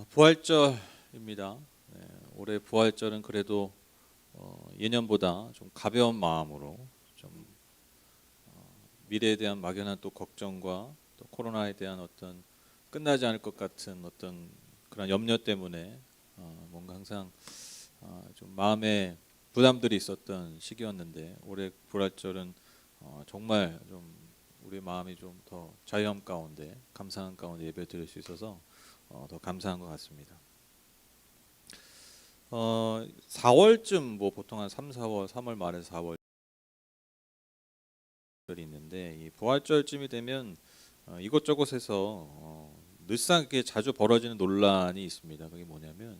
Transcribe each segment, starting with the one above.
부활절입니다. 네, 올해 부활절은 그래도 예년보다 좀 가벼운 마음으로 좀 미래에 대한 막연한 또 걱정과 또 코로나에 대한 어떤 끝나지 않을 것 같은 어떤 그런 염려 때문에 뭔가 항상 좀 마음에 부담들이 있었던 시기였는데 올해 부활절은 정말 좀 우리 마음이 좀 더 자유함 가운데 감사한 가운데 예배 드릴 수 있어서 더 감사한 것 같습니다. 4월쯤 뭐 보통 한 3, 4월, 3월 말에서 4월이 있는데 이 부활절쯤이 되면 이곳저곳에서 늘상 이렇게 자주 벌어지는 논란이 있습니다. 그게 뭐냐면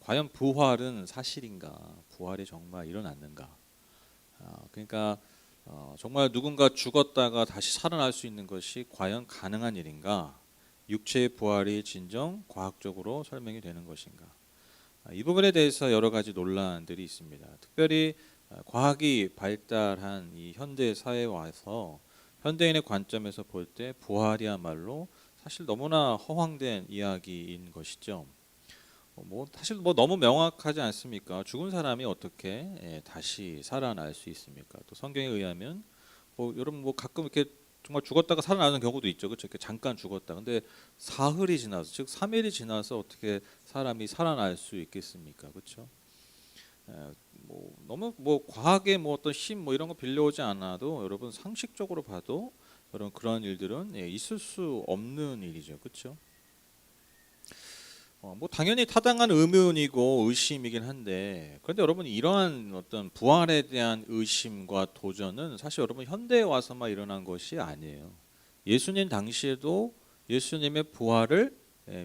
과연 부활은 사실인가? 부활이 정말 일어났는가? 그러니까 정말 누군가 죽었다가 다시 살아날 수 있는 것이 과연 가능한 일인가? 육체의 부활이 진정 과학적으로 설명이 되는 것인가? 이 부분에 대해서 여러 가지 논란들이 있습니다. 특별히 과학이 발달한 이 현대 사회에 와서 현대인의 관점에서 볼 때 부활이야말로 사실 너무나 허황된 이야기인 것이죠. 뭐 사실 뭐 너무 명확하지 않습니까? 죽은 사람이 어떻게 다시 살아날 수 있습니까? 또 성경에 의하면 뭐 여러분 뭐 가끔 이렇게 정말 죽었다가 살아나는 경우도 있죠. 그렇죠? 이렇게 잠깐 죽었다. 근데 사흘이 지나서 즉 3일이 지나서 어떻게 사람이 살아날 수 있겠습니까? 그렇죠? 뭐 너무 뭐 과학의 뭐 어떤 힘 뭐 이런 거 빌려오지 않아도 여러분 상식적으로 봐도 여러분 그런 일들은 있을 수 없는 일이죠. 그렇죠? 뭐 당연히 타당한 의문이고 의심이긴 한데 그런데 여러분 이러한 어떤 부활에 대한 의심과 도전은 사실 여러분 현대에 와서만 일어난 것이 아니에요. 예수님 당시에도 예수님의 부활을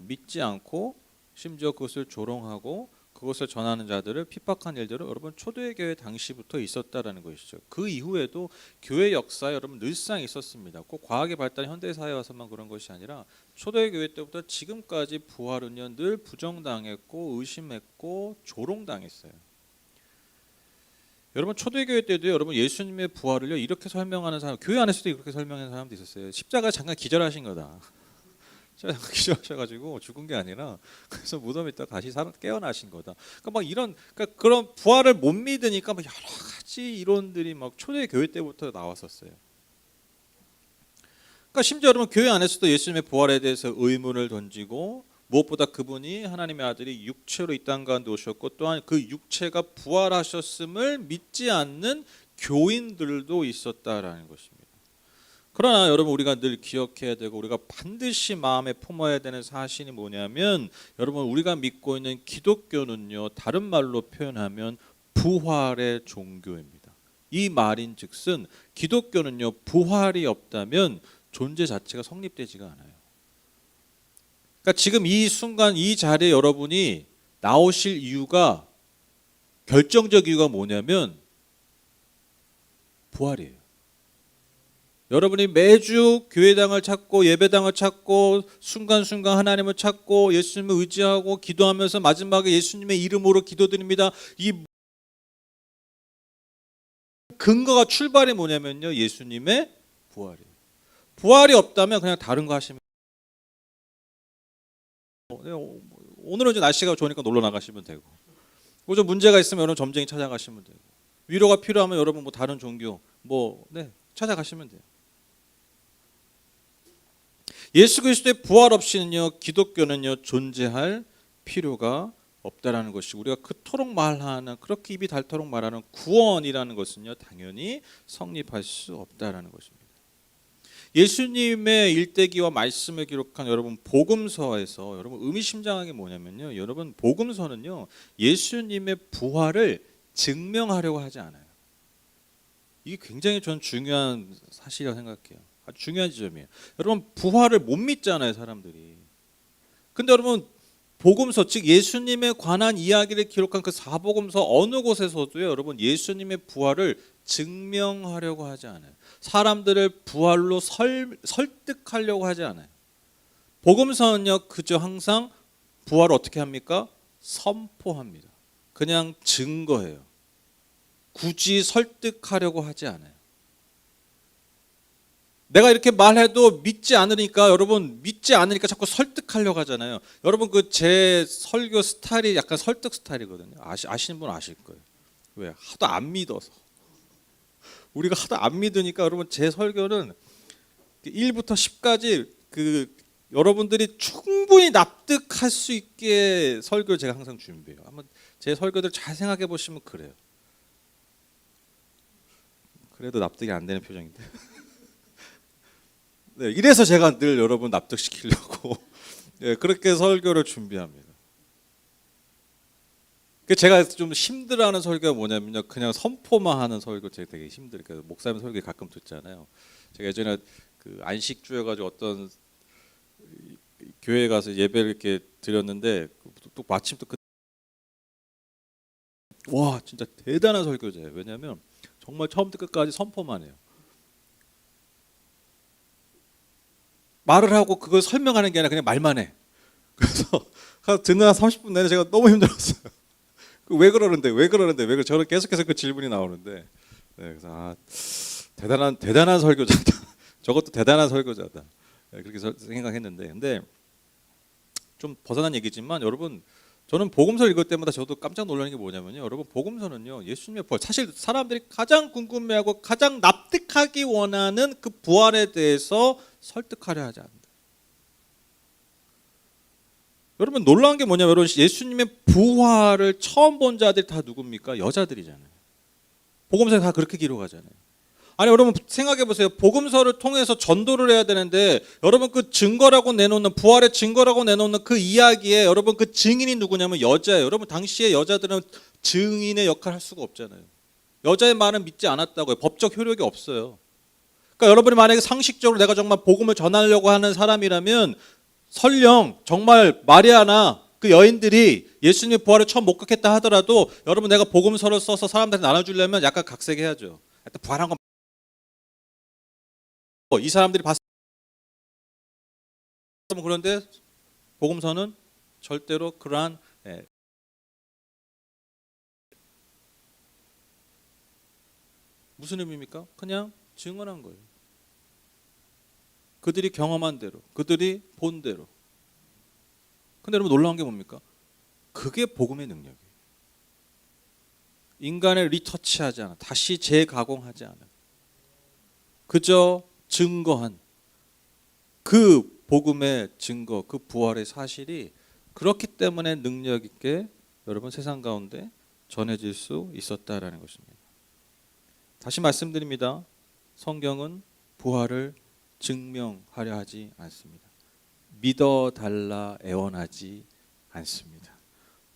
믿지 않고 심지어 그것을 조롱하고 그것을 전하는 자들을 핍박한 일들은 여러분 초대교회 당시부터 있었다라는 것이죠. 그 이후에도 교회 역사에 여러분 늘상 있었습니다. 꼭 과학의 발달 현대 사회에 와서만 그런 것이 아니라 초대교회 때부터 지금까지 부활은요 늘 부정당했고 의심했고 조롱당했어요. 여러분 초대교회 때도 여러분 예수님의 부활을요 이렇게 설명하는 사람 교회 안에서도 이렇게 설명하는 사람도 있었어요. 십자가 잠깐 기절하신 거다. 십자가 기절하셔가지고 죽은 게 아니라 그래서 무덤에 있다 다시 깨어나신 거다. 그러니까 막 이런 그러니까 그런 부활을 못 믿으니까 막 여러 가지 이론들이 막 초대교회 때부터 나왔었어요. 그러니까 심지어 여러분 교회 안에서도 예수님의 부활에 대해서 의문을 던지고 무엇보다 그분이 하나님의 아들이 육체로 이 땅 가운데 오셨고 또한 그 육체가 부활하셨음을 믿지 않는 교인들도 있었다라는 것입니다. 그러나 여러분 우리가 늘 기억해야 되고 우리가 반드시 마음에 품어야 되는 사실이 뭐냐면 여러분 우리가 믿고 있는 기독교는요 다른 말로 표현하면 부활의 종교입니다. 이 말인즉슨 기독교는요 부활이 없다면 존재 자체가 성립되지가 않아요. 그러니까 지금 이 순간 이 자리에 여러분이 나오실 이유가 결정적 이유가 뭐냐면 부활이에요. 여러분이 매주 교회당을 찾고 예배당을 찾고 순간순간 하나님을 찾고 예수님을 의지하고 기도하면서 마지막에 예수님의 이름으로 기도드립니다. 이 근거가 출발이 뭐냐면요. 예수님의 부활이에요. 부활이 없다면 그냥 다른 거 하시면 오늘은 이제 날씨가 좋으니까 놀러 나가시면 되고 뭐 좀 문제가 있으면 여러분 점쟁이 찾아가시면 되고 위로가 필요하면 여러분 뭐 다른 종교 찾아가시면 돼요. 예수 그리스도의 부활 없이는요 기독교는요 존재할 필요가 없다라는 것이 우리가 그토록 말하는 그렇게 입이 닳도록 말하는 구원이라는 것은요 당연히 성립할 수 없다라는 것입니다. 예수님의 일대기와 말씀을 기록한 여러분 복음서에서 여러분 의미심장한 게 뭐냐면요 여러분 복음서는요 예수님의 부활을 증명하려고 하지 않아요. 이게 굉장히 전 중요한 사실이라고 생각해요. 아주 중요한 지점이에요. 여러분 부활을 못 믿잖아요 사람들이. 근데 여러분 복음서 즉 예수님에 관한 이야기를 기록한 그 사복음서 어느 곳에서도요 여러분 예수님의 부활을 증명하려고 하지 않아요. 사람들을 부활로 설득하려고 하지 않아요. 복음서는요 그저 항상 부활을 어떻게 합니까? 선포합니다. 그냥 증거해요. 굳이 설득하려고 하지 않아요. 내가 이렇게 말해도 믿지 않으니까 여러분 믿지 않으니까 자꾸 설득하려고 하잖아요. 여러분 그 제 설교 스타일이 약간 설득 스타일이거든요. 아시는 분 아실 거예요. 왜? 하도 안 믿어서. 우리가 하도 안 믿으니까 여러분 제 설교는 1부터 10까지 그 여러분들이 충분히 납득할 수 있게 설교를 제가 항상 준비해요. 한번 제 설교들 잘 생각해 보시면 그래요. 그래도 납득이 안 되는 표정인데. 네, 이래서 제가 늘 여러분 납득시키려고 네, 그렇게 설교를 준비합니다. 제가 좀 힘들어하는 설교가 뭐냐면요, 그냥 선포만 하는 설교 제가 되게 힘들어요. 목사님 설교 가끔 듣잖아요. 제가 예전에 그 안식주여가지고 어떤 교회에 가서 예배를 이렇게 드렸는데 또 마침 또 와 진짜 대단한 설교자예요. 왜냐하면 정말 처음부터 끝까지 선포만 해요. 말을 하고 그걸 설명하는 게 아니라 그냥 말만 해. 그래서 듣는 한 30분 내내 제가 너무 힘들었어요. 왜 그러는데 저는 계속해서 그 질문이 나오는데 네, 그래서 대단한 설교자다. 저것도 대단한 설교자다. 네, 그렇게 생각했는데 근데 좀 벗어난 얘기지만 여러분 저는 복음서 읽을 때마다 저도 깜짝 놀라는 게 뭐냐면요. 여러분 복음서는요. 예수님의 부활 사실 사람들이 가장 궁금해하고 가장 납득하기 원하는 그 부활에 대해서 설득하려 하지 않는다. 여러분 놀라운 게 뭐냐면 여러분 예수님의 부활을 처음 본 자들이 다 누굽니까? 여자들이잖아요. 복음서에 다 그렇게 기록하잖아요. 아니 여러분 생각해 보세요. 복음서를 통해서 전도를 해야 되는데 여러분 그 증거라고 내놓는 부활의 증거라고 내놓는 그 이야기에 여러분 그 증인이 누구냐면 여자예요. 여러분 당시에 여자들은 증인의 역할을 할 수가 없잖아요. 여자의 말은 믿지 않았다고요. 법적 효력이 없어요. 그러니까 여러분이 만약에 상식적으로 내가 정말 복음을 전하려고 하는 사람이라면 설령 정말 마리아나 그 여인들이 예수님의 부활을 처음 목격했다 하더라도 여러분 내가 복음서를 써서 사람들한테 나눠주려면 약간 각색해야죠. 일단 부활한 건 이 사람들이 봤을 때 그런데 복음서는 절대로 그러한 무슨 의미입니까? 그냥 증언한 거예요. 그들이 경험한 대로, 그들이 본 대로. 근데 여러분 놀라운 게 뭡니까? 그게 복음의 능력이에요. 인간을 리터치하지 않아, 다시 재가공하지 않아. 그저 증거한 그 복음의 증거, 그 부활의 사실이 그렇기 때문에 능력 있게 여러분 세상 가운데 전해질 수 있었다라는 것입니다. 다시 말씀드립니다. 성경은 부활을 증명하려 하지 않습니다. 믿어달라 애원하지 않습니다.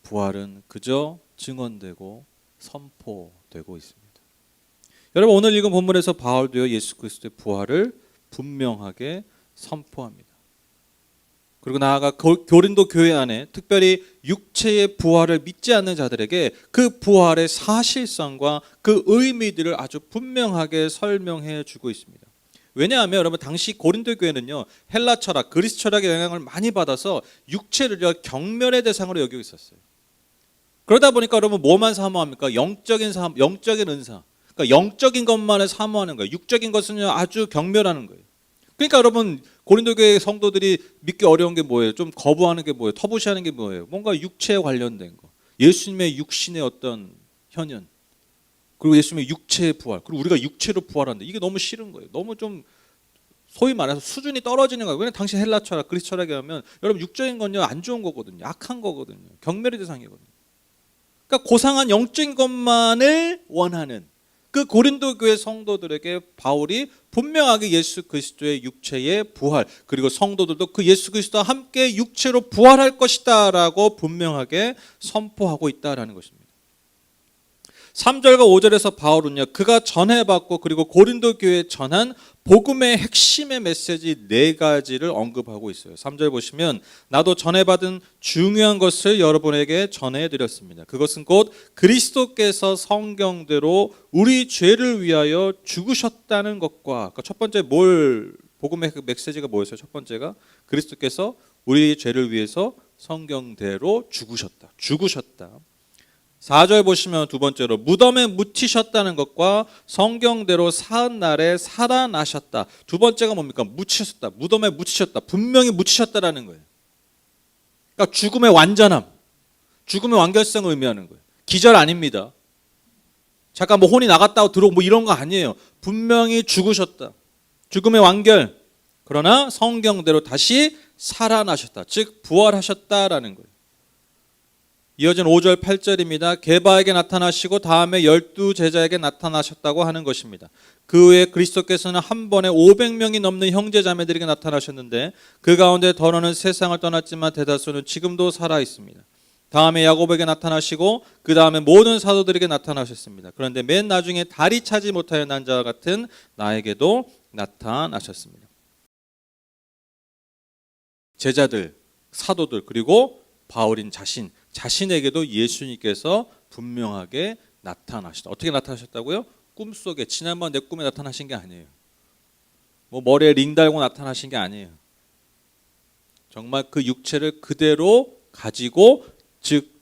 부활은 그저 증언되고 선포되고 있습니다. 여러분 오늘 읽은 본문에서 바울도요 예수 그리스도의 부활을 분명하게 선포합니다. 그리고 나아가 고린도 교회 안에 특별히 육체의 부활을 믿지 않는 자들에게 그 부활의 사실성과 그 의미들을 아주 분명하게 설명해 주고 있습니다. 왜냐하면 여러분 당시 고린도 교회는요 헬라 철학, 그리스 철학의 영향을 많이 받아서 육체를 경멸의 대상으로 여기고 있었어요. 그러다 보니까 여러분 뭐만 사모합니까? 영적인 은사. 그러니까 영적인 것만을 사모하는 거예요. 육적인 것은요 아주 경멸하는 거예요. 그러니까 여러분 고린도 교회 성도들이 믿기 어려운 게 뭐예요? 좀 거부하는 게 뭐예요? 터부시하는 게 뭐예요? 뭔가 육체에 관련된 거. 예수님의 육신의 어떤 현현. 그리고 예수님의 육체의 부활. 그리고 우리가 육체로 부활한다. 이게 너무 싫은 거예요. 너무 좀 소위 말해서 수준이 떨어지는 거예요. 왜냐면 당시 헬라 철학, 그리스 철학에 하면 여러분 육적인 건요 안 좋은 거거든요. 악한 거거든요. 경멸의 대상이거든요. 그러니까 고상한 영적인 것만을 원하는 그 고린도 교회 성도들에게 바울이 분명하게 예수 그리스도의 육체의 부활 그리고 성도들도 그 예수 그리스도와 함께 육체로 부활할 것이다 라고 분명하게 선포하고 있다라는 것입니다. 3절과 5절에서 바울은요 그가 전해받고 그리고 고린도 교회에 전한 복음의 핵심의 메시지 4가지를 언급하고 있어요. 3절 보시면 나도 전해받은 중요한 것을 여러분에게 전해드렸습니다. 그것은 곧 그리스도께서 성경대로 우리 죄를 위하여 죽으셨다는 것과 첫 번째 복음의 메시지가 뭐였어요? 첫 번째가 그리스도께서 우리 죄를 위해서 성경대로 죽으셨다. 4절 보시면 두 번째로 무덤에 묻히셨다는 것과 성경대로 사흘날에 살아나셨다. 두 번째가 뭡니까? 묻히셨다. 무덤에 묻히셨다. 분명히 묻히셨다라는 거예요. 그러니까 죽음의 완전함, 죽음의 완결성을 의미하는 거예요. 기절 아닙니다. 잠깐 뭐 혼이 나갔다고 들어오고 뭐 이런 거 아니에요. 분명히 죽으셨다. 죽음의 완결. 그러나 성경대로 다시 살아나셨다. 즉 부활하셨다라는 거예요. 이어진 5절 8절입니다. 게바에게 나타나시고 다음에 12제자에게 나타나셨다고 하는 것입니다. 그 후에 그리스도께서는 한 번에 500명이 넘는 형제자매들에게 나타나셨는데 그 가운데 더러는 세상을 떠났지만 대다수는 지금도 살아 있습니다. 다음에 야곱에게 나타나시고 그 다음에 모든 사도들에게 나타나셨습니다. 그런데 맨 나중에 다리 차지 못하여 난 자와 같은 나에게도 나타나셨습니다. 제자들, 사도들, 그리고 바울인 자신에게도 예수님께서 분명하게 나타나셨다. 어떻게 나타나셨다고요? 꿈속에, 지난번 내 꿈에 나타나신 게 아니에요. 뭐 머리에 링 달고 나타나신 게 아니에요. 정말 그 육체를 그대로 가지고, 즉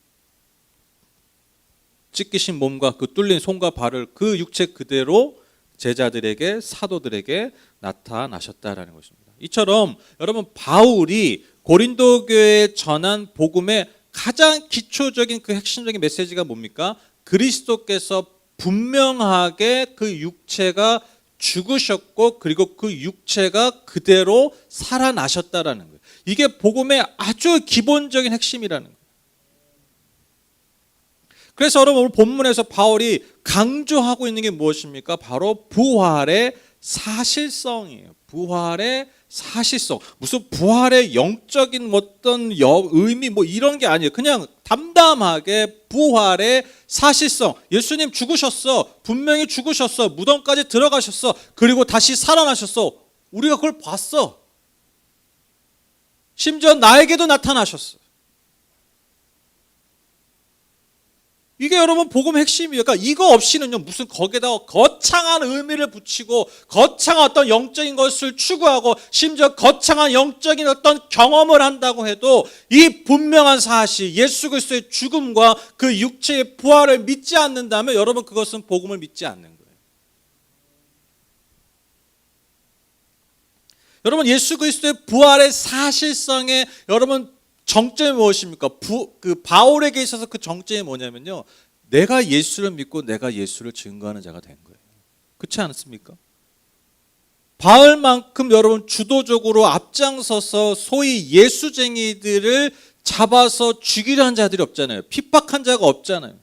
찢기신 몸과 그 뚫린 손과 발을 그 육체 그대로 제자들에게, 사도들에게 나타나셨다라는 것입니다. 이처럼 여러분, 바울이 고린도 교회에 전한 복음의 가장 기초적인 그 핵심적인 메시지가 뭡니까? 그리스도께서 분명하게 그 육체가 죽으셨고 그리고 그 육체가 그대로 살아나셨다라는 거예요. 이게 복음의 아주 기본적인 핵심이라는 거예요. 그래서 여러분, 오늘 본문에서 바울이 강조하고 있는 게 무엇입니까? 바로 부활의 사실성이에요. 부활의 사실성. 무슨 부활의 영적인 어떤 의미 뭐 이런 게 아니에요. 그냥 담담하게 부활의 사실성. 예수님 죽으셨어. 분명히 죽으셨어. 무덤까지 들어가셨어. 그리고 다시 살아나셨어. 우리가 그걸 봤어. 심지어 나에게도 나타나셨어. 이게 여러분 복음의 핵심이에요. 그러니까 이거 없이는요, 무슨 거기에다가 거창한 의미를 붙이고 거창한 어떤 영적인 것을 추구하고 심지어 거창한 영적인 어떤 경험을 한다고 해도 이 분명한 사실, 예수 그리스도의 죽음과 그 육체의 부활을 믿지 않는다면 여러분, 그것은 복음을 믿지 않는 거예요. 여러분, 예수 그리스도의 부활의 사실성에 여러분 정점이 무엇입니까? 그 바울에게 있어서 그 정점이 뭐냐면요, 내가 예수를 믿고 내가 예수를 증거하는 자가 된 거예요. 그렇지 않습니까? 바울만큼 여러분 주도적으로 앞장서서 소위 예수쟁이들을 잡아서 죽이려 한 자들이 없잖아요. 핍박한 자가 없잖아요.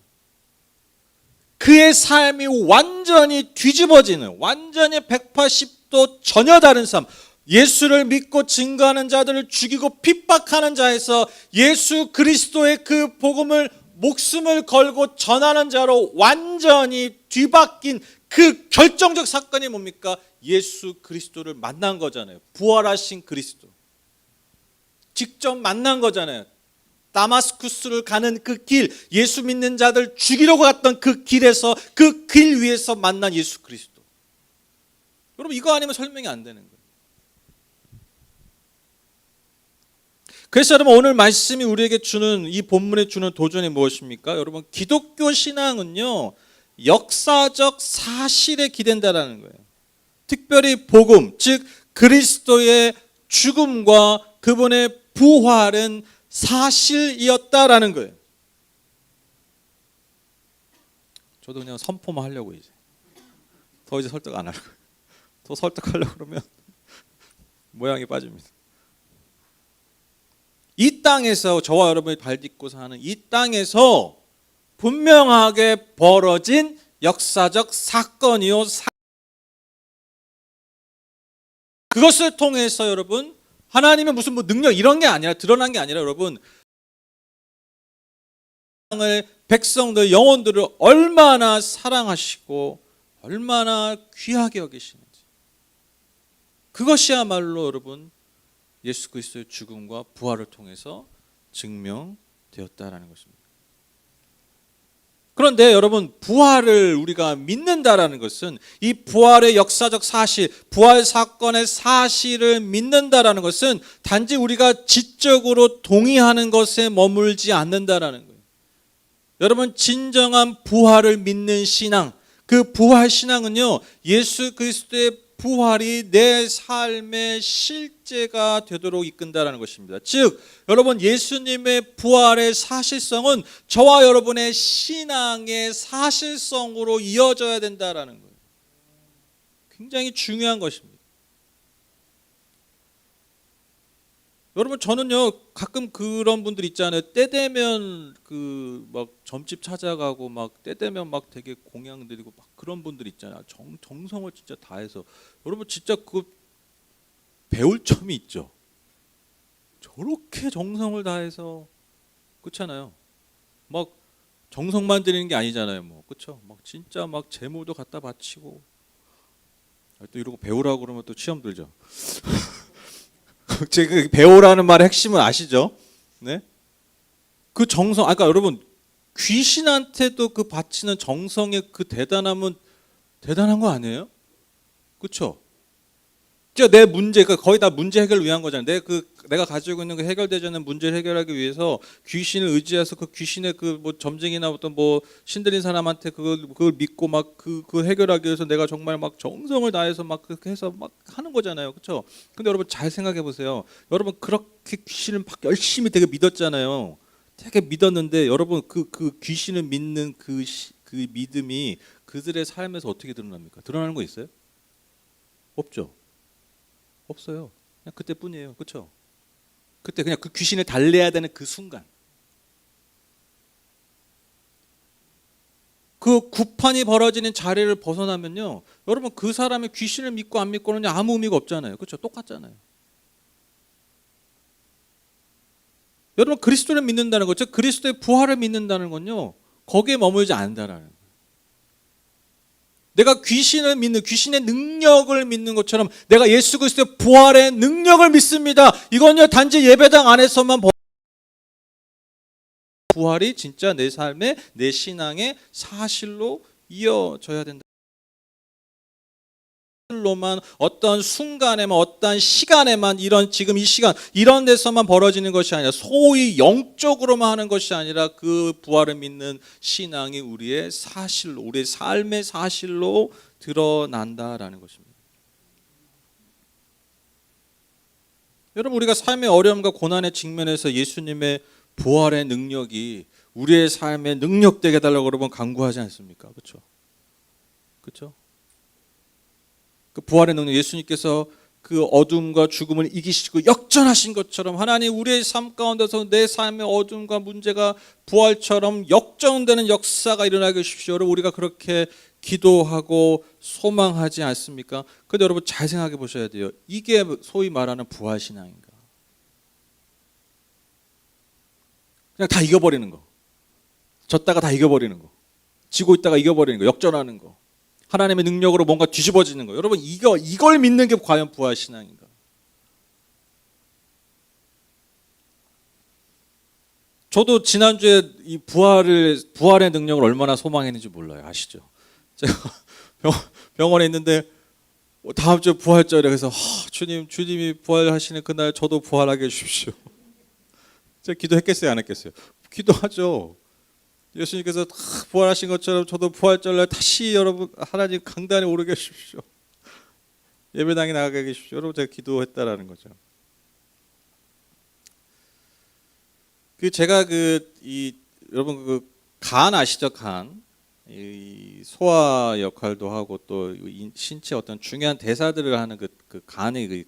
그의 삶이 완전히 뒤집어지는, 완전히 180도 전혀 다른 삶, 예수를 믿고 증거하는 자들을 죽이고 핍박하는 자에서 예수 그리스도의 그 복음을 목숨을 걸고 전하는 자로 완전히 뒤바뀐 그 결정적 사건이 뭡니까? 예수 그리스도를 만난 거잖아요. 부활하신 그리스도. 직접 만난 거잖아요. 다마스쿠스를 가는 그 길, 예수 믿는 자들 죽이려고 갔던 그 길에서, 그 길 위에서 만난 예수 그리스도. 여러분, 이거 아니면 설명이 안 되는 거예요. 그래서 여러분, 오늘 말씀이 우리에게 주는, 이 본문에 주는 도전이 무엇입니까? 여러분, 기독교 신앙은요, 역사적 사실에 기댄다라는 거예요. 특별히 복음, 즉 그리스도의 죽음과 그분의 부활은 사실이었다라는 거예요. 저도 그냥 선포만 하려고 이제 설득 안 하려고. 더 설득하려고 그러면 모양이 빠집니다. 이 땅에서, 저와 여러분이 발 딛고 사는 이 땅에서 분명하게 벌어진 역사적 사건이요, 그것을 통해서 여러분, 하나님의 무슨 뭐 능력 이런 게 아니라, 드러난 게 아니라 여러분, 백성들, 영혼들을 얼마나 사랑하시고 얼마나 귀하게 여기시는지, 그것이야말로 여러분 예수 그리스도의 죽음과 부활을 통해서 증명되었다라는 것입니다. 그런데 여러분, 부활을 우리가 믿는다라는 것은, 이 부활의 역사적 사실, 부활 사건의 사실을 믿는다라는 것은 단지 우리가 지적으로 동의하는 것에 머물지 않는다라는 거예요. 여러분 진정한 부활을 믿는 신앙, 그 부활 신앙은요, 예수 그리스도의 부활이 내 삶의 실제가 되도록 이끈다라는 것입니다. 즉 여러분 예수님의 부활의 사실성은 저와 여러분의 신앙의 사실성으로 이어져야 된다라는 거예요. 굉장히 중요한 것입니다. 여러분 저는요 가끔 그런 분들 있잖아요. 때 되면 그 막 점집 찾아가고 막 때 되면 막 되게 공양 드리고 막 그런 분들 있잖아요. 정성을 진짜 다해서. 여러분 진짜 그 배울 점이 있죠. 저렇게 정성을 다해서 그렇잖아요. 막 정성만 드리는 게 아니잖아요. 뭐 그렇죠. 막 진짜 막 재물도 갖다 바치고 또 이러고 배우라고 그러면 또 시험 들죠. 제가 배우라는 말의 핵심은 아시죠? 네? 그 정성, 아까 여러분 귀신한테도 그 바치는 정성의 그 대단함은 대단한 거 아니에요? 그렇죠? 내 문제가 거의 다 문제 해결을 위한 거잖아요. 내가 가지고 있는 그 해결되지 않는 문제를 해결하기 위해서 귀신을 의지해서 그 귀신의 그 뭐 점쟁이나 어떤 뭐 신들인 사람한테 그걸 믿고 막 그 해결하기 위해서 내가 정말 막 정성을 다해서 막 그렇게 해서 막 하는 거잖아요. 그렇죠? 근데 여러분 잘 생각해 보세요. 여러분 그렇게 귀신을 막 열심히 되게 믿었잖아요. 되게 믿었는데 여러분 그 귀신을 믿는 그 믿음이 그들의 삶에서 어떻게 드러납니까? 드러나는 거 있어요? 없죠. 없어요. 그냥 그때뿐이에요. 그렇죠? 그때 그냥 그 귀신을 달래야 되는 그 순간. 그 구판이 벌어지는 자리를 벗어나면요. 여러분 그 사람이 귀신을 믿고 안 믿고는 아무 의미가 없잖아요. 그렇죠? 똑같잖아요. 여러분 그리스도를 믿는다는 거죠. 그리스도의 부활을 믿는다는 건요. 거기에 머물지 않는다라는 거예요. 내가 귀신을 믿는 귀신의 능력을 믿는 것처럼 내가 예수 그리스도의 부활의 능력을 믿습니다. 이건요 단지 예배당 안에서만 부활이 진짜 내 삶의 내 신앙의 사실로 이어져야 된다. 로만 어떤 순간에만 어떤 시간에만 이런 지금 이 시간 이런 데서만 벌어지는 것이 아니라 소위 영적으로만 하는 것이 아니라 그 부활을 믿는 신앙이 우리의 사실로 우리의 삶의 사실로 드러난다라는 것입니다. 여러분 우리가 삶의 어려움과 고난의 직면에서 예수님의 부활의 능력이 우리의 삶에 능력되게 해달라고 여러분 간구하지 않습니까? 그렇죠? 그렇죠? 그 부활의 능력 예수님께서 그 어둠과 죽음을 이기시고 역전하신 것처럼 하나님 우리의 삶 가운데서 내 삶의 어둠과 문제가 부활처럼 역전되는 역사가 일어나게 해주십시오. 여러분 우리가 그렇게 기도하고 소망하지 않습니까? 그런데 여러분 잘 생각해 보셔야 돼요. 이게 소위 말하는 부활신앙인가? 그냥 다 이겨버리는 거. 졌다가 다 이겨버리는 거. 지고 있다가 이겨버리는 거. 역전하는 거. 하나님의 능력으로 뭔가 뒤집어지는 거. 여러분 이걸 믿는 게 과연 부활 신앙인가? 저도 지난주에 이 부활의 능력을 얼마나 소망했는지 몰라요. 아시죠? 제가 병원에 있는데 다음 주 부활절에 그래서 주님이 부활하시는 그날 저도 부활하게 해주십시오. 제가 기도했겠어요, 안 했겠어요? 기도하죠. 예수님께서 부활하신 것처럼 저도 부활절날 다시 여러분 하나님 강단에 오르게 해주십시오. 예배당에 나가게 해주십시오. 여러분 제가 기도했다라는 거죠. 제가 여러분 간 아시죠? 간. 이 소화 역할도 하고 또 신체 어떤 중요한 대사들을 하는 그 간의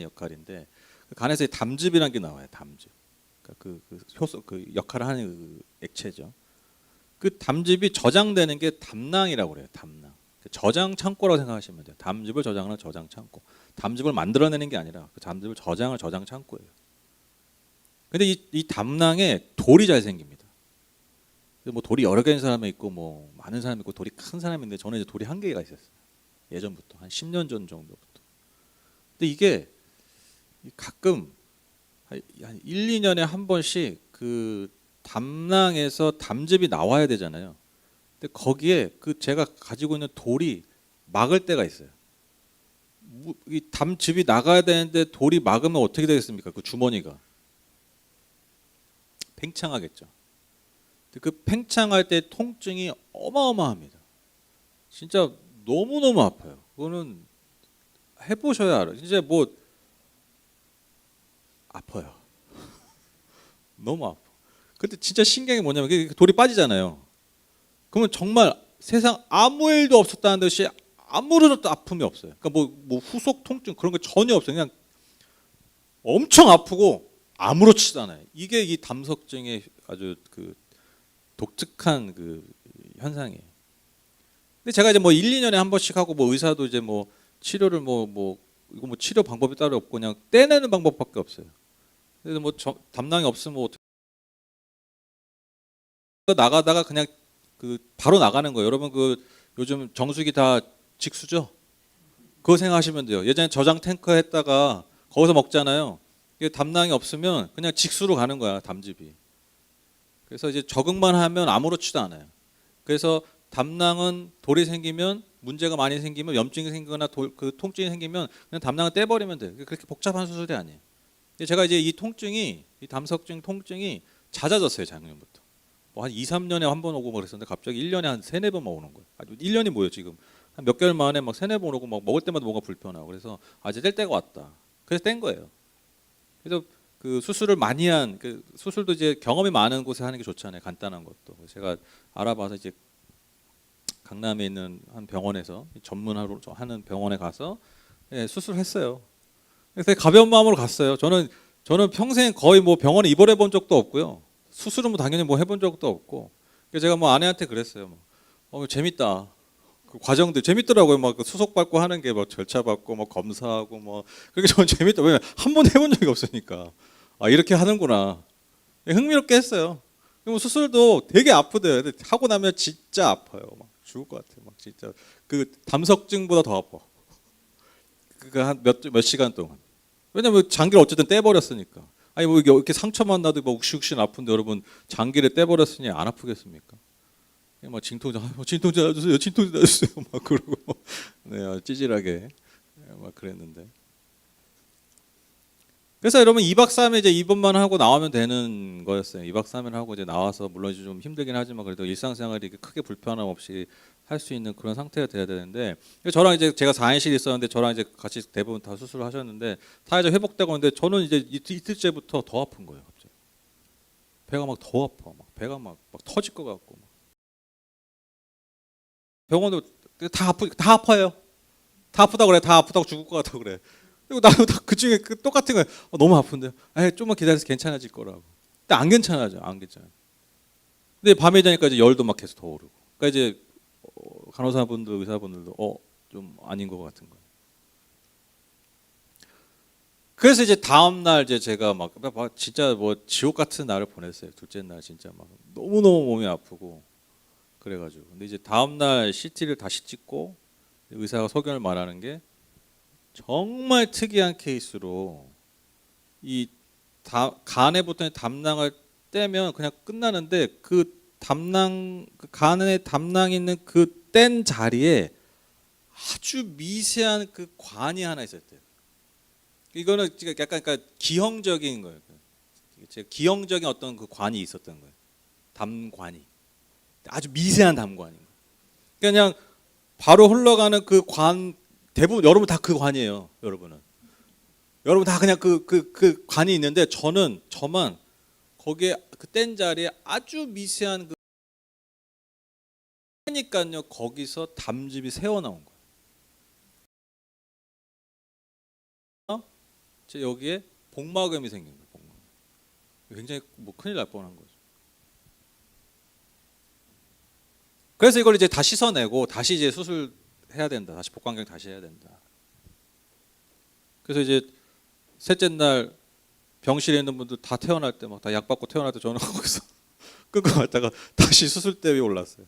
역할인데 그 간에서 담즙이라는 게 나와요. 담즙. 그 효소 그 역할을 하는 그 액체죠. 그 담즙이 저장되는 게 담낭이라고 그래요. 담낭. 저장 창고라고 생각하시면 돼요. 담즙을 저장하는 저장 창고. 담즙을 만들어내는 게 아니라 그 담즙을 저장 창고예요. 근데 이 담낭에 돌이 잘 생깁니다. 뭐 돌이 여러 개인 사람이 있고 뭐 많은 사람이 있고 돌이 큰 사람이 있는데 저는 이제 돌이 한 개가 있었어요. 예전부터 한 10년 전 정도부터. 근데 이게 가끔 한 1, 2년에 한 번씩 그 담낭에서 담즙이 나와야 되잖아요. 근데 거기에 제가 가지고 있는 돌이 막을 때가 있어요. 이 담즙이 나가야 되는데 돌이 막으면 어떻게 되겠습니까? 그 주머니가 팽창하겠죠. 그 팽창할 때 통증이 어마어마합니다. 진짜 너무너무 아파요. 그거는 해보셔야 알아요. 진짜 뭐 아파요. 너무 아파. 근데 진짜 신기한 게 뭐냐면 돌이 빠지잖아요. 그러면 정말 세상 아무 일도 없었다는 듯이 아무런 아픔이 없어요. 그러니까 뭐 후속 통증 그런 거 전혀 없어요. 그냥 엄청 아프고 아무렇지도 않아요. 이게 이 담석증의 아주 그 독특한 그 현상이에요. 근데 제가 이제 뭐 1, 2년에 한 번씩 하고 뭐 의사도 이제 뭐 치료를 이거 뭐 치료 방법이 따로 없고 그냥 떼내는 방법밖에 없어요. 그래서 뭐 담낭이 없으면 뭐 나가다가 그냥 그 바로 나가는 거예요. 여러분 그 요즘 정수기 다 직수죠? 그거 생각하시면 돼요. 예전에 저장 탱커 했다가 거기서 먹잖아요. 이게 담낭이 없으면 그냥 직수로 가는 거야, 담즙이. 그래서 이제 적응만 하면 아무렇지도 않아요. 그래서 담낭은 돌이 생기면 문제가 많이 생기면 염증이 생기거나 그 통증이 생기면 그냥 담낭을 떼버리면 돼요. 그렇게 복잡한 수술이 아니에요. 제가 이제 이 담석증 통증이 잦아졌어요, 작년부터. 뭐 한 2, 3년에 한 번 오고 그랬었는데 갑자기 1년에 한 3, 4번 오는 거예요. 1년이 뭐예요, 지금. 한 몇 개월 만에 막 3, 4번 오고 막 먹을 때마다 뭔가 불편하고 그래서 이제 뗄 때가 왔다. 그래서 뗀 거예요. 그래서 그 수술을 많이 한 그 수술도 이제 경험이 많은 곳에 하는 게 좋잖아요. 간단한 것도. 제가 알아봐서 이제 강남에 있는 한 병원에서 전문하러 하는 병원에 가서 수술했어요. 그래서 가벼운 마음으로 갔어요. 저는 평생 거의 뭐 병원에 입원해 본 적도 없고요. 수술은 뭐 당연히 뭐 해본 적도 없고. 그래서 제가 뭐 아내한테 그랬어요. 재밌다. 그 과정들 재밌더라고요. 막 수속 받고 하는 게 막 절차 받고 막 검사하고 뭐 그게 저는 재밌다. 왜냐면 한 번 해본 적이 없으니까. 이렇게 하는구나. 흥미롭게 했어요. 뭐 수술도 되게 아프대요. 하고 나면 진짜 아파요. 막 죽을 것 같아요. 막 진짜 그 담석증보다 더 아파. 그거 한 몇 시간 동안. 왜냐면 장기를 어쨌든 떼버렸으니까. 아니 뭐 이렇게 상처만 나도 뭐 욱신욱신 아픈데 여러분 장기를 떼버렸으니 안 아프겠습니까? 막 진통제 놔주세요. 진통제 놔주세요. 막 그러고 네, 찌질하게 막 그랬는데. 그래서 여러분 2박 3일 이제 입원만 하고 나오면 되는 거였어요. 2박 3일 하고 이제 나와서 물론 이제 좀 힘들긴 하지만 그래도 일상생활이 크게 불편함 없이 할 수 있는 그런 상태가 돼야 되는데 저랑 이제 제가 4인실 있었는데 저랑 이제 같이 대부분 다 수술을 하셨는데 다 이제 회복되고 있는데 저는 이제 이틀째부터 더 아픈 거예요. 갑자기 배가 막 더 아파. 막 배가 막 터질 것 같고 막. 병원도 다 아파요. 다 아프다고 그래. 다 아프다고 죽을 것 같다고 그래. 그리고 나도 다 그중에 똑같은 거예요. 너무 아픈데. 좀만 기다려서 괜찮아질 거라고. 근데 안 괜찮아져. 안 괜찮아. 근데 밤에 자니까 이제 열도 막 계속 더 오르고. 그러니까 이제 간호사분들, 의사분들도 좀 아닌 것 같은 거예요. 그래서 이제 다음 날 이제 제가 막 진짜 뭐 지옥 같은 날을 보냈어요. 둘째 날 진짜 막 너무너무 몸이 아프고 그래가지고. 근데 이제 다음 날 CT를 다시 찍고 의사가 소견을 말하는 게 정말 특이한 케이스로 이 간에 붙은 담낭을 떼면 그냥 끝나는데 그 간에 담낭 있는 그 뗀 자리에 아주 미세한 그 관이 하나 있었대요. 이거는 약간 그러니까 기형적인 거예요. 기형적인 어떤 그 관이 있었던 거예요. 담관이 아주 미세한 담관이. 그냥 바로 흘러가는 그 관 대부분 여러분 다 그 관이에요. 여러분 다 그냥 그 관이 있는데 저만 거기에 그 뗀 자리에 아주 미세한 그러니까요 거기서 담즙이 새어 나온 거예요. 여기에 복막염이 생긴 거예요. 복막염. 굉장히 뭐 큰일 날 뻔한 거죠. 그래서 이걸 이제 다 씻어내고 다시 이제 수술해야 된다. 다시 복강경 다시 해야 된다. 그래서 이제 셋째 날 병실에 있는 분들 다 태어날 때 막 다 약 받고 태어날 때 저는 거기서 끊고 갔다가 다시 수술대 위에 올랐어요.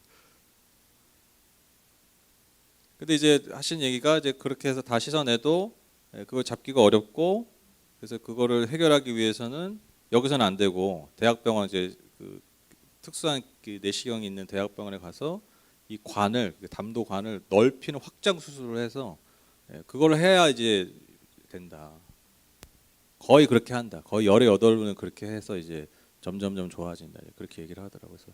근데 이제 하신 얘기가 이제 그렇게 해서 다 씻어내도 그걸 잡기가 어렵고 그래서 그거를 해결하기 위해서는 여기서는 안 되고 대학병원 이제 그 특수한 그 내시경이 있는 대학병원에 가서 이 관을 담도관을 넓히는 확장 수술을 해서 그걸 해야 이제 된다. 거의 그렇게 한다. 거의 열의 8번은 그렇게 해서 이제 점점점 좋아진다. 그렇게 얘기를 하더라고요. 그래서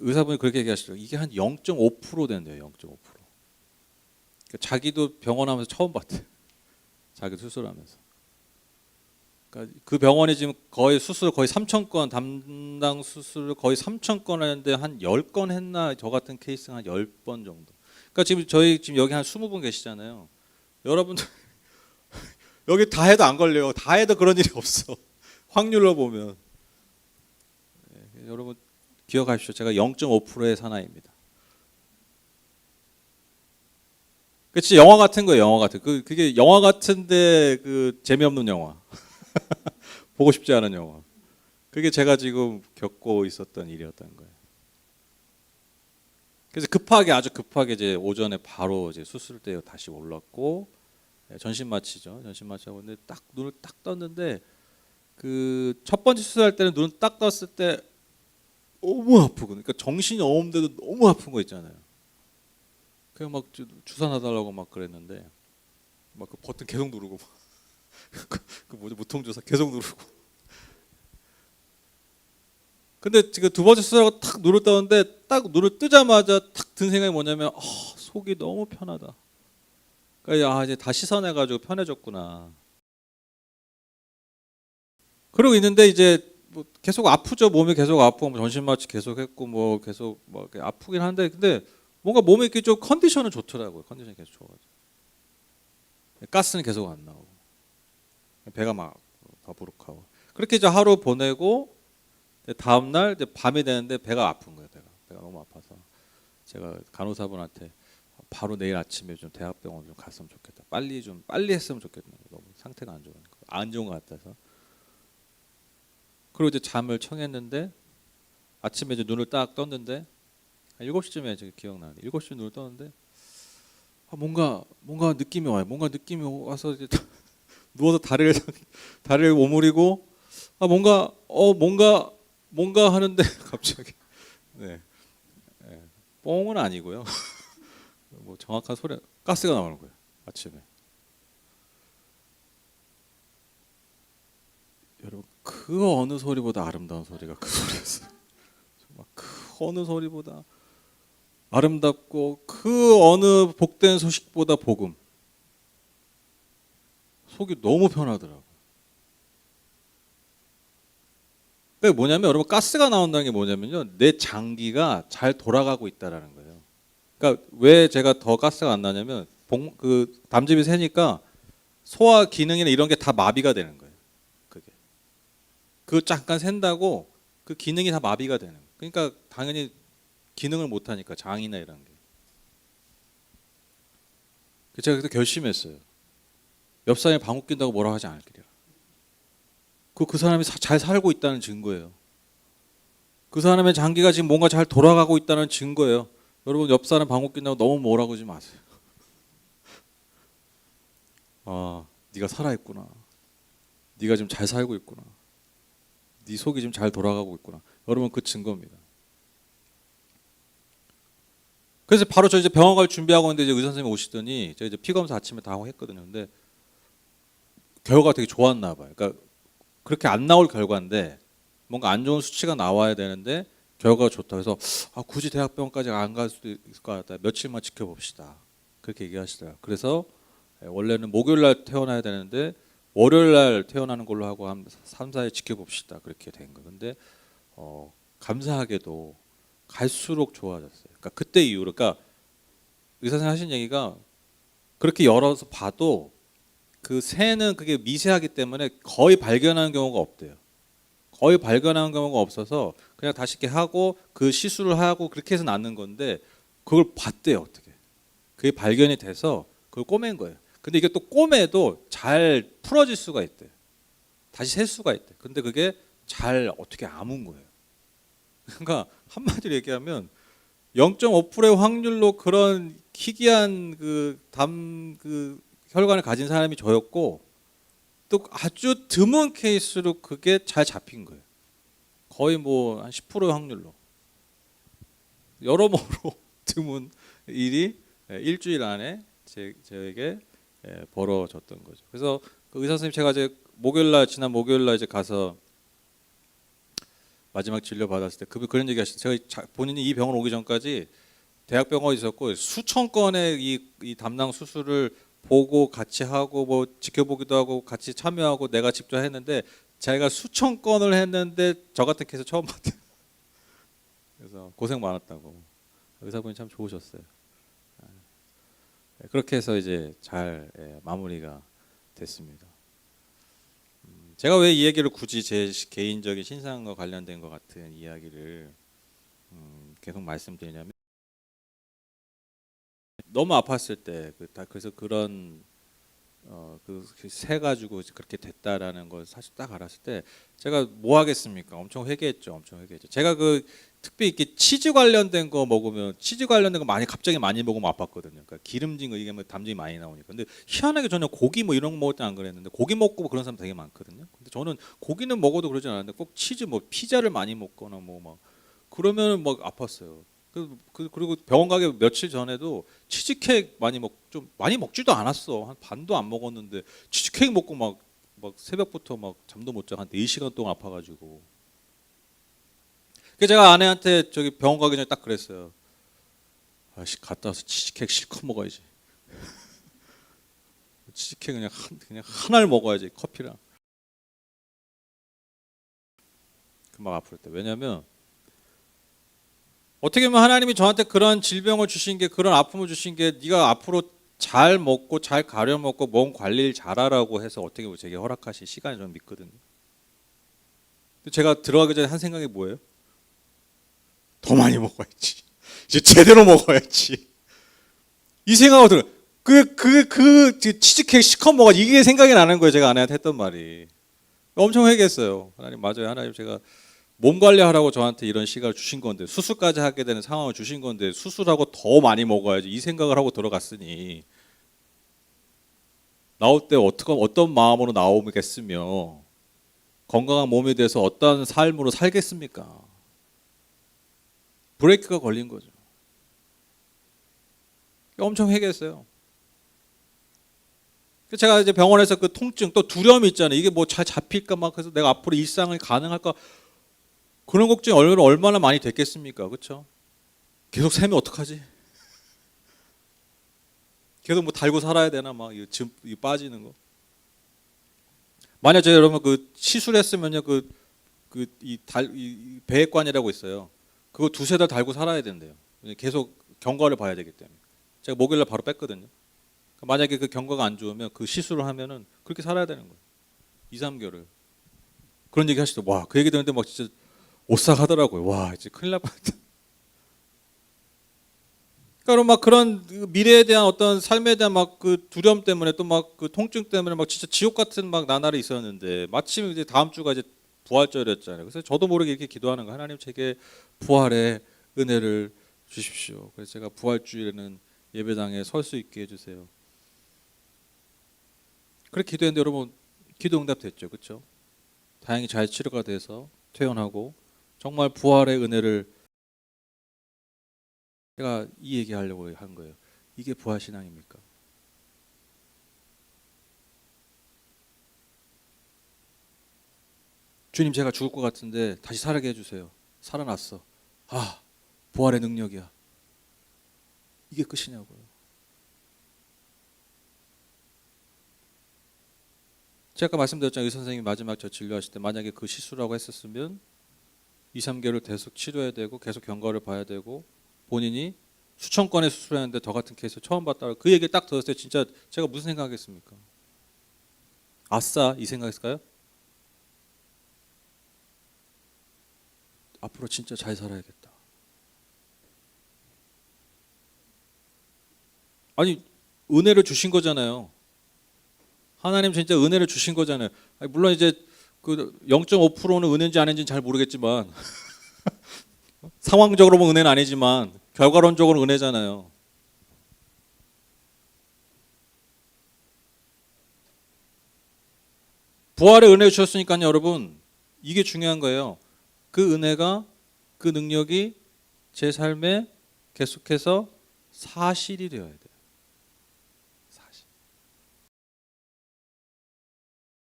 의사분이 그렇게 얘기하시더라고요. 이게 한 0.5% 된대요. 0.5%. 그러니까 자기도 병원 하면서 처음 봤대요. 자기 수술하면서. 그러니까 그 병원이 지금 거의 수술 거의 3천 건 담당 수술을 거의 3천 건 하는데 한 10건 했나 저 같은 케이스가 한 10번 정도. 그러니까 지금 저희 지금 여기 한 20분 계시잖아요. 여러분들 여기 다 해도 안 걸려요. 다 해도 그런 일이 없어. 확률로 보면. 네, 여러분 기억하십시오. 제가 0.5%의 사나이입니다. 그치 영화 같은 거예요. 영화 같은. 그게 영화 같은데 그 재미없는 영화. 보고 싶지 않은 영화. 그게 제가 지금 겪고 있었던 일이었던 거예요. 그래서 급하게 아주 급하게 이제 오전에 바로 이제 수술대에 다시 올랐고 전신 마취죠. 전신 마취하고 근데 딱 눈을 딱 떴는데 그 첫 번째 수술할 때는 눈을 딱 떴을 때 너무 아프고 그러니까 정신이 없는데도 너무 아픈 거 있잖아요. 그냥 막 주사 놔달라고 막 그랬는데 막 그 버튼 계속 누르고 그 뭐지 무통주사 계속 누르고. 근데 지금 두 번째 수술하고 탁 눈을 떴는데 딱 눈을 뜨자마자 탁 든 생각이 뭐냐면 속이 너무 편하다. 그러니까 이제 다 씻어내가지고 편해졌구나. 그러고 있는데 이제 뭐 계속 아프죠. 몸이 계속 아프고 뭐 전신 마취 계속 했고 뭐 계속 뭐 아프긴 한데 근데 뭔가 몸이 이렇게 좀 컨디션은 좋더라고요. 컨디션이 계속 좋아가지고 가스는 계속 안 나오고 배가 막 더부룩하고 그렇게 이제 하루 보내고 다음 날 이제 밤이 되는데 배가 아픈 거예요. 배가 너무 아파서 제가 간호사분한테 바로 내일 아침에 좀 대학병원 좀 갔으면 좋겠다. 빨리 했으면 좋겠다. 너무 상태가 안 좋으니까 안 좋은 것 같아서. 그리고 이제 잠을 청했는데 아침에 이제 눈을 딱 떴는데 한 7시쯤에 제가 기억나는데 7시에 눈을 떴는데 뭔가 느낌이 와요. 뭔가 느낌이 와서 이제 누워서 다리를 오므리고 뭔가 하는데 갑자기 네. 네. 뽕은 아니고요. 뭐 정확한 소리 가스가 나오는 거예요. 아침에. 여러분 그 어느 소리보다 아름다운 소리가 그 소리였어요. 정말 그 어느 소리보다 아름답고 그 어느 복된 소식보다 복음. 속이 너무 편하더라고요. 그게 뭐냐면 여러분 가스가 나온다는 게 뭐냐면요. 내 장기가 잘 돌아가고 있다라는 거예요. 그러니까 왜 제가 더 가스가 안 나냐면 그 담즙이 새니까 소화 기능이나 이런 게 다 마비가 되는 거예요. 그게. 그 잠깐 샌다고 그 기능이 다 마비가 되는 거예요. 그러니까 당연히 기능을 못 하니까 장이나 이런 게. 제가 그때 결심했어요. 옆 사람이 방귀 낀다고 뭐라 하지 않을게요. 그 사람이 잘 살고 있다는 증거예요. 그 사람의 장기가 지금 뭔가 잘 돌아가고 있다는 증거예요. 여러분 옆 사람 방귀 낀다고 너무 뭐라고 하지 마세요. 네가 살아있구나. 네가 지금 잘 살고 있구나. 네 속이 지금 잘 돌아가고 있구나. 여러분 그 증거입니다. 그래서 바로 저 이제 병원 갈 준비하고 있는데 이제 의사 선생님이 오시더니 제가 이제 피 검사 아침에 다 하고 했거든요. 근데 결과가 되게 좋았나 봐요. 그러니까 그렇게 안 나올 결과인데 뭔가 안 좋은 수치가 나와야 되는데 결과가 좋다. 그래서 굳이 대학병원까지 안 갈 수도 있을 것 같다. 며칠만 지켜봅시다. 그렇게 얘기하시더라고요. 그래서 원래는 목요일 날 퇴원해야 되는데 월요일 날 퇴원하는 걸로 하고 한 3, 4일 지켜봅시다. 그렇게 된 거예요. 근데 감사하게도 갈수록 좋아졌어요. 그러니까 그때 이후로 그러니까 의사 선생님 하신 얘기가 그렇게 열어서 봐도 그 새는 그게 미세하기 때문에 거의 발견하는 경우가 없대요. 거의 발견하는 경우가 없어서 그냥 다시 이렇게 하고 그 시술을 하고 그렇게 해서 낫는 건데 그걸 봤대요. 어떻게. 그게 발견이 돼서 그걸 꼬맨 거예요. 근데 이게 또 꼬매도 잘 풀어질 수가 있대요. 다시 셀 수가 있대. 근데 그게 잘 어떻게 아문 거예요. 그러니까 한마디로 얘기하면 0.5%의 확률로 그런 희귀한 그 혈관을 가진 사람이 저였고 또 아주 드문 케이스로 그게 잘 잡힌 거예요. 거의 뭐 한 10%의 확률로. 여러모로 드문 일이 일주일 안에 저에게 벌어졌던 거죠. 그래서 그 의사 선생님 제가 이제 지난 목요일 날 이제 가서 마지막 진료 받았을 때 그분 그런 얘기 하셨어요. 제가 본인이 이 병원 오기 전까지 대학병원에 있었고 수천 건의 이 담당 수술을 보고 같이 하고 뭐 지켜보기도 하고 같이 참여하고 내가 직접 했는데 자기가 수천 건을 했는데 저 같은 케이스 처음 봤대요. 그래서 고생 많았다고. 의사분이 참 좋으셨어요. 그렇게 해서 이제 잘 마무리가 됐습니다. 제가 왜 이 얘기를 굳이 제 개인적인 신상과 관련된 것 같은 이야기를 계속 말씀드리냐면 너무 아팠을 때 그래서 그런 세 가지고 그렇게 됐다라는 걸 사실 딱 알았을 때 제가 뭐 하겠습니까? 엄청 회개했죠. 엄청 회개했죠. 제가 특별히 이렇게 치즈 관련된 거 먹으면 치즈 관련된 거 갑자기 많이 먹으면 아팠거든요. 그러니까 기름진 거 이게 뭐 담즙이 많이 나오니까. 근데 희한하게 저는 고기 뭐 이런 거 먹을 때 안 그랬는데 고기 먹고 뭐 그런 사람 되게 많거든요. 근데 저는 고기는 먹어도 그러지 않았는데 꼭 치즈 뭐 피자를 많이 먹거나 뭐 막 그러면 막 아팠어요. 그리고 병원 가기 며칠 전에도 치즈케이크 좀 많이 먹지도 않았어. 한 반도 안 먹었는데 치즈케이크 먹고 막 새벽부터 막 잠도 못 자고 한 4시간 동안 아파가지고. 그래서 제가 아내한테 저기 병원 가기 전에 딱 그랬어요. 아씨 갔다 와서 치즈케이크 실컷 먹어야지. 치즈케이크 그냥 하나를 먹어야지 커피랑. 막 아플 때. 왜냐면 어떻게 보면 하나님이 저한테 그런 질병을 주신 게 그런 아픔을 주신 게 네가 앞으로 잘 먹고 잘 가려 먹고 몸 관리를 잘하라고 해서 어떻게 보면 제게 허락하신 시간이 저는 믿거든요. 근데 제가 들어가기 전에 한 생각이 뭐예요? 더 많이 먹어야지. 이제 제대로 먹어야지. 이 생각이 들어요. 치즈케이크 시컷 먹어. 이게 생각이 나는 거예요. 제가 아내한테 했던 말이. 엄청 회개했어요. 하나님 맞아요. 하나님 제가 몸 관리하라고 저한테 이런 시간을 주신 건데 수술까지 하게 되는 상황을 주신 건데 수술하고 더 많이 먹어야지 이 생각을 하고 들어갔으니 나올 때 어떤 마음으로 나오겠으며 건강한 몸에 대해서 어떤 삶으로 살겠습니까? 브레이크가 걸린 거죠. 엄청 회개했어요. 제가 이제 병원에서 그 통증 또 두려움이 있잖아요. 이게 뭐 잘 잡힐까 막 그래서 내가 앞으로 일상을 가능할까 그런 걱정이 얼마나 많이 됐겠습니까? 그렇죠? 계속 세면 어떡하지? 계속 뭐 달고 살아야 되나 막 이 빠지는 거. 만약 제가 여러분 시술했으면요 이 배액관이라고 있어요. 그거 2~3달 달고 살아야 된대요. 계속 경과를 봐야 되기 때문에. 제가 목요일날 바로 뺐거든요. 만약에 그 경과가 안 좋으면 그 시술을 하면은 그렇게 살아야 되는 거예요. 2~3개월을. 그런 얘기 하시죠. 와, 그 얘기 듣는데 막 진짜 오싹하더라고요. 와, 이제 큰일 날 뻔했다. 그러니까 막 그런 미래에 대한 어떤 삶에 대한 막 그 두려움 때문에 또 막 그 통증 때문에 막 진짜 지옥 같은 막 나날이 있었는데 마침 이제 다음 주가 이제 부활절이었잖아요. 그래서 저도 모르게 이렇게 기도하는 거 하나님 제게 부활의 은혜를 주십시오. 그래서 제가 부활주일에는 예배당에 설 수 있게 해주세요. 그렇게 기도했는데 여러분 기도 응답됐죠, 그렇죠? 다행히 잘 치료가 돼서 퇴원하고 정말 부활의 은혜를 제가 이 얘기하려고 한 거예요. 이게 부활 신앙입니까? 주님 제가 죽을 것 같은데 다시 살게 해주세요. 살아났어. 아, 부활의 능력이야. 이게 끝이냐고요. 제가 아까 말씀드렸잖아요. 의사 선생님이 마지막 저 진료하실 때 만약에 그 시술하고 했었으면 2~3개월을 계속 치료해야 되고 계속 경과를 봐야 되고 본인이 수천 건의 수술했는데 저 같은 케이스 처음 봤다. 그 얘기 딱 들었을 때 진짜 제가 무슨 생각하겠습니까? 아싸 이 생각했을까요? 앞으로 진짜 잘 살아야겠다. 아니 은혜를 주신 거잖아요. 하나님 진짜 은혜를 주신 거잖아요. 아니, 물론 이제 그 0.5%는 은혜인지 아닌지는 잘 모르겠지만 상황적으로 보면 은혜는 아니지만 결과론적으로 은혜잖아요. 부활의 은혜 주셨으니까요, 여러분. 이게 중요한 거예요. 그 은혜가 그 능력이 제 삶에 계속해서 사실이 되어야 돼요.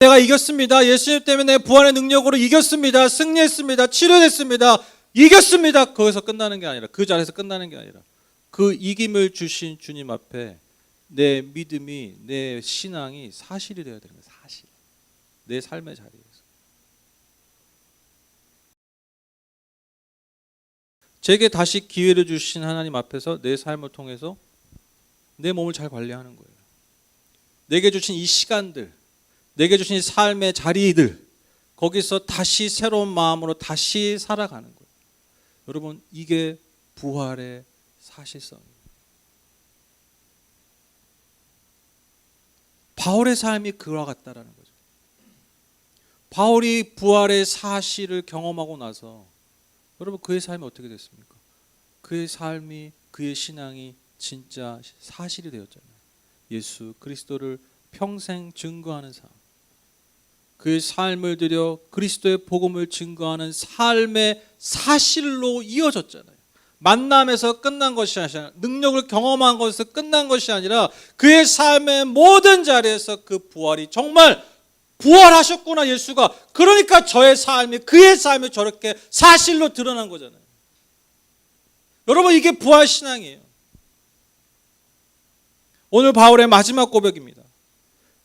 내가 이겼습니다. 예수님 때문에 부활의 능력으로 이겼습니다. 승리했습니다. 치료됐습니다. 이겼습니다. 거기서 끝나는 게 아니라, 그 자리에서 끝나는 게 아니라, 그 이김을 주신 주님 앞에 내 믿음이, 내 신앙이 사실이 되어야 되는 거예요. 사실. 내 삶의 자리에서. 제게 다시 기회를 주신 하나님 앞에서 내 삶을 통해서 내 몸을 잘 관리하는 거예요. 내게 주신 이 시간들, 내게 주신 이 삶의 자리들, 거기서 다시 새로운 마음으로 다시 살아가는 거예요. 여러분, 이게 부활의 사실성이에요. 바울의 삶이 그와 같다라는 거죠. 바울이 부활의 사실을 경험하고 나서 여러분, 그의 삶이 어떻게 됐습니까? 그의 삶이, 그의 신앙이 진짜 사실이 되었잖아요. 예수 그리스도를 평생 증거하는 삶, 그의 삶을 들여 그리스도의 복음을 증거하는 삶의 사실로 이어졌잖아요. 만남에서 끝난 것이 아니라, 능력을 경험한 것에서 끝난 것이 아니라, 그의 삶의 모든 자리에서 그 부활이 정말 부활하셨구나, 예수가. 그러니까 저의 삶이, 그의 삶이 저렇게 사실로 드러난 거잖아요. 여러분, 이게 부활 신앙이에요. 오늘 바울의 마지막 고백입니다.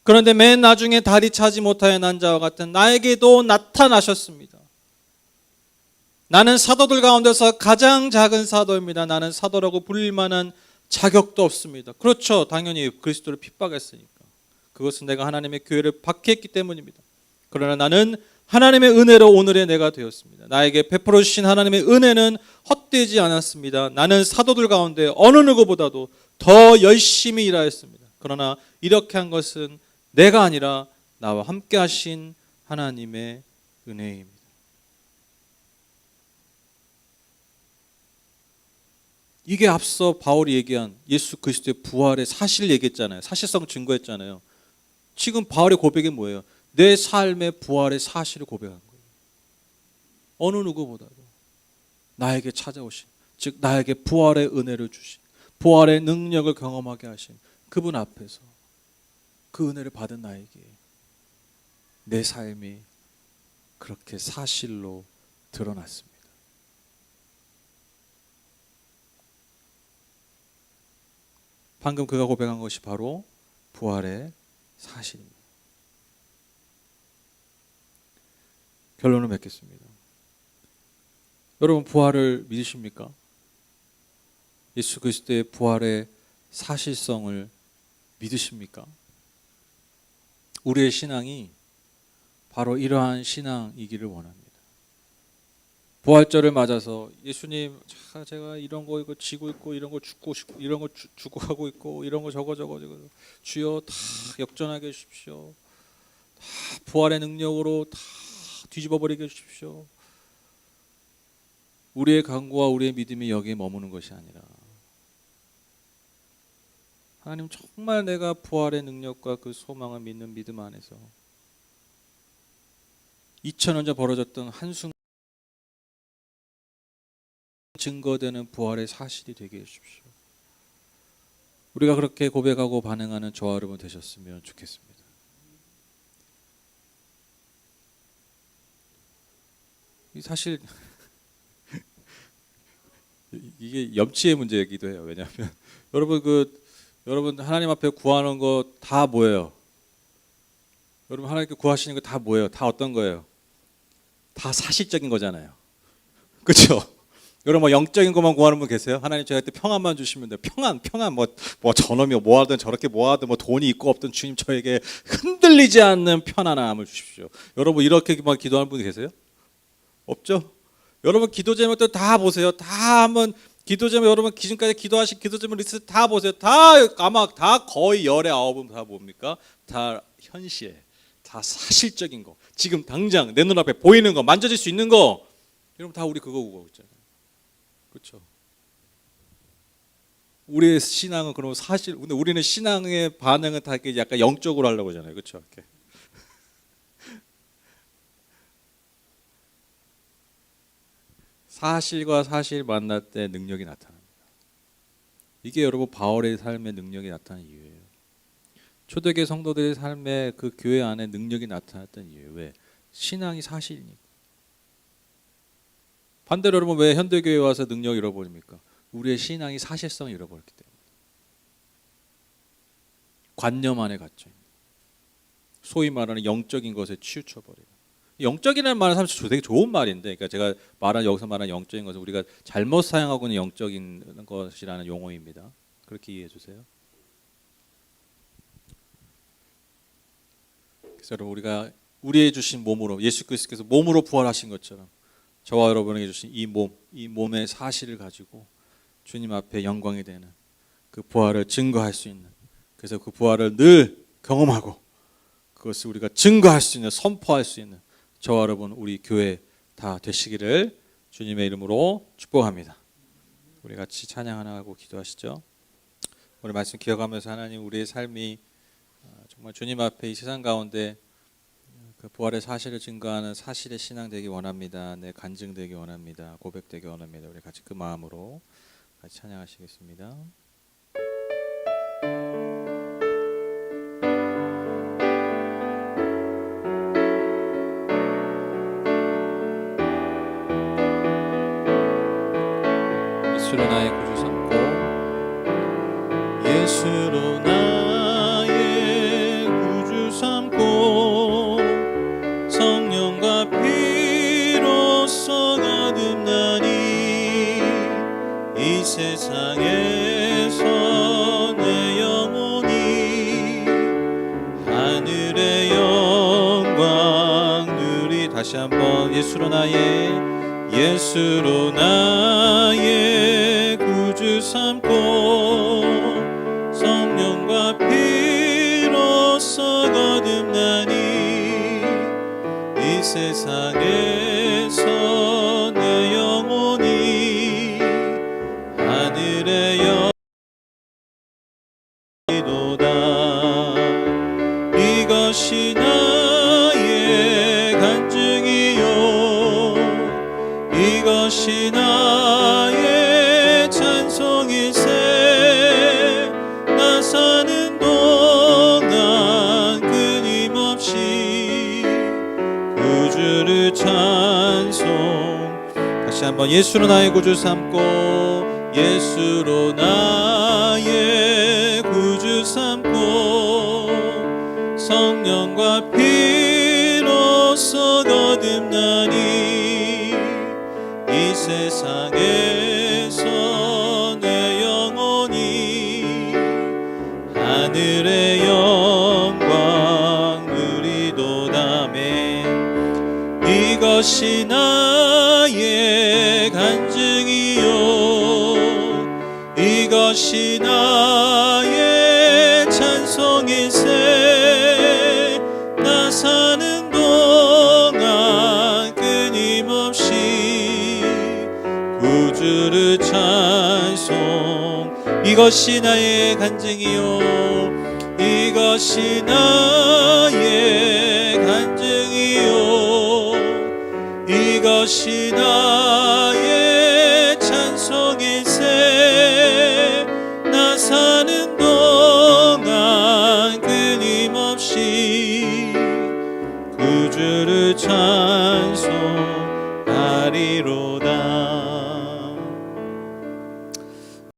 그런데 맨 나중에 다리 차지 못하여 난 자와 같은 나에게도 나타나셨습니다. 나는 사도들 가운데서 가장 작은 사도입니다. 나는 사도라고 불릴 만한 자격도 없습니다. 그렇죠. 당연히 그리스도를 핍박했으니까. 그것은 내가 하나님의 교회를 박해했기 때문입니다. 그러나 나는 하나님의 은혜로 오늘의 내가 되었습니다. 나에게 베풀어 주신 하나님의 은혜는 헛되지 않았습니다. 나는 사도들 가운데 어느 누구보다도 더 열심히 일하였습니다. 그러나 이렇게 한 것은 내가 아니라 나와 함께 하신 하나님의 은혜입니다. 이게 앞서 바울이 얘기한 예수 그리스도의 부활의 사실 얘기했잖아요. 사실성 증거했잖아요. 지금 바울의 고백이 뭐예요? 내 삶의 부활의 사실을 고백한 거예요. 어느 누구보다도 나에게 찾아오신, 즉 나에게 부활의 은혜를 주신, 부활의 능력을 경험하게 하신 그분 앞에서 그 은혜를 받은 나에게 내 삶이 그렇게 사실로 드러났습니다. 방금 그가 고백한 것이 바로 부활의 사실입니다. 결론을 맺겠습니다. 여러분, 부활을 믿으십니까? 예수 그리스도의 부활의 사실성을 믿으십니까? 우리의 신앙이 바로 이러한 신앙이기를 원합니다. 부활절을 맞아서 예수님, 제가 이런 거 이거 지고 있고, 이런 거 죽고 싶고, 이런 거 죽고 가고 있고, 이런 거 저거 주여 다 역전하게 해주십시오. 다 부활의 능력으로 다 뒤집어 버리게 해주십시오. 우리의 간구와 우리의 믿음이 여기에 머무는 것이 아니라, 하나님, 정말 내가 부활의 능력과 그 소망을 믿는 믿음 안에서 2000년 전 벌어졌던 한순간 증거되는 부활의 사실이 되게 해주십시오. 우리가 그렇게 고백하고 반응하는 저와 여러분 되셨으면 좋겠습니다. 사실 이게 염치의 문제이기도 해요. 왜냐하면 여러분 하나님 앞에 구하는 거 다 뭐예요? 여러분 하나님께 구하시는 거 다 뭐예요? 다 어떤 거예요? 다 사실적인 거잖아요. 그렇죠? 여러분 뭐 영적인 것만 구하는 분 계세요? 하나님 저한테 평안만 주시면 돼요. 평안 뭐 저놈이 뭐 하든 저렇게 뭐 하든 뭐 돈이 있고 없든 주님 저에게 흔들리지 않는 편안함을 주십시오. 여러분 이렇게만 기도하는 분이 계세요? 없죠? 여러분 기도 제목도 다 보세요. 다 한번 기도 제목, 여러분 지금까지 기도하신 기도 제목 리스트 다 보세요. 다 아마 다 거의 열의 9은 다 뭡니까? 다 현실, 다 사실적인 거. 지금 당장 내 눈앞에 보이는 거, 만져질 수 있는 거. 여러분 다 우리 그거 구하고 있잖아요. 그렇죠? 우리의 신앙은 그럼 사실, 근데 우리는 신앙의 반응은 다 이렇게 약간 영적으로 하려고 하잖아요. 그렇죠? 이렇게. 사실과 사실 만날 때 능력이 나타납니다. 이게 여러분 바울의 삶의 능력이 나타나는 이유예요. 초대교회 성도들의 삶에 그 교회 안에 능력이 나타났던 이유, 왜? 신앙이 사실이니까. 반대로 여러분, 왜 현대교회에 와서 능력을 잃어버립니까? 우리의 신앙이 사실성을 잃어버렸기 때문에. 관념 안에 갇혀 있는, 소위 말하는 영적인 것에 치우쳐버리는. 영적이라는 말은 사실 되게 좋은 말인데, 그러니까 제가 여기서 말하는 영적인 것은 우리가 잘못 사용하고 있는 영적인 것이라는 용어입니다. 그렇게 이해해 주세요. 그래서 여러분, 우리가 우리의 주신 몸으로, 예수 그리스도께서 몸으로 부활하신 것처럼 저와 여러분에게 주신 이 몸의 사실을 가지고 주님 앞에 영광이 되는 그 부활을 증거할 수 있는, 그래서 그 부활을 늘 경험하고 그것을 우리가 증거할 수 있는, 선포할 수 있는 저와 여러분, 우리 교회 다 되시기를 주님의 이름으로 축복합니다. 우리 같이 찬양 하나 하고 기도하시죠. 오늘 말씀 기억하면서 하나님, 우리의 삶이 정말 주님 앞에 이 세상 가운데 그 부활의 사실을 증거하는 사실의 신앙 되기 원합니다. 내 간증되기 원합니다. 고백되기 원합니다. 우리 같이 그 마음으로 같이 찬양하시겠습니다. 예수로 나의 구주 삼고, 예수로 나의 구주 삼고, 성령과 피로써 거듭나니 이 세상에서 내 영혼이 하늘의 영광 누리. 다시 한번, 예수로 나의 구주 삼고, 성령과 피로써 거듭나니 이 세상에서 내 영혼이 하늘의 영이도다. 이것이 나의 간증이요, 이것이 나의 찬송일세. 나 사는 동안 끊임없이 구주를 찬송. 다시 한번, 예수로 나의 구주 삼고, 예수로 나의 구주 삼고, 성령과 피로써 거듭나니 이 세상에서 내 영혼이 하늘의 영광 누리도다. 이것이 나의 간증이요, 이것이 나의 찬송일세. 나 사는 동안 끊임없이 구주를 찬송. 이것이 나의 간증이요, 이것이 나의 간증이요, 이것이 나의 찬송일세. 나 사는 동안 끊임없이 구주를 찬송.